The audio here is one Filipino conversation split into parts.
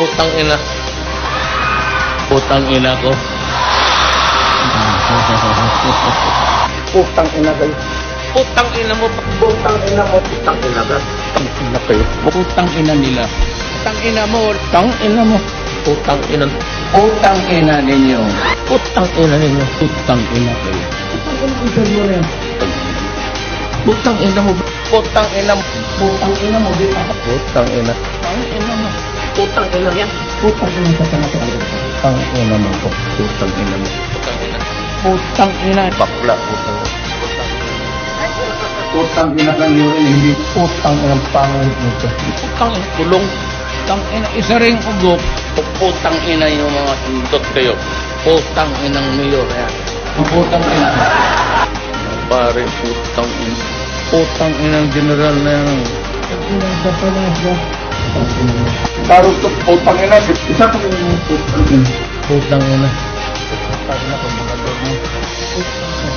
Putang ina. Putang ina ko. Putang ina kayo. Putang ina mo. Putang ina mo. Putang ina ka. Putang ina kayo. Putang ina nila. Putang ina mo. Putang ina mo. Putang ina. Putang ina ninyo. Putang ina ninyo. Putang ina kayo. Putang ina mo. Putang ina mo. Putang ina mo. Putang ina. Putang ina mo. Putang ina yan. Putang ina sa tanong. Putang ina mo. Putang ina mo. Putang ina. Putang ina. Bakla. Putang ina. Putang ina kang yun. Hindi putang ina pangit nito. Putang ina. Kulong. Putang ina. Isa ring ugok. Putang ina yung mga indot kayo. Putang inang mayor yan. Putang ina. Pare, putang ina. Putang inang general na yan. Karot to putang ina. Isa pang putang ina. Putang ina. Putang ina kung mga doon mo.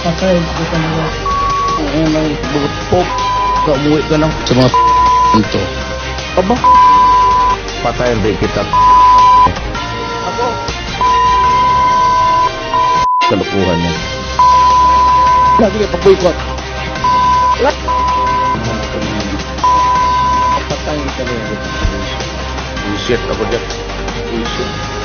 Patay. Putang ina. Ang inang bugot pop. Umuwi ka lang sa mga ito. Aba? Patayin ba kita? Ako. Kalukuhan niya. Lagi ka pag-boycott. Patay ka rin. Bullshit ako dyan. Bullshit.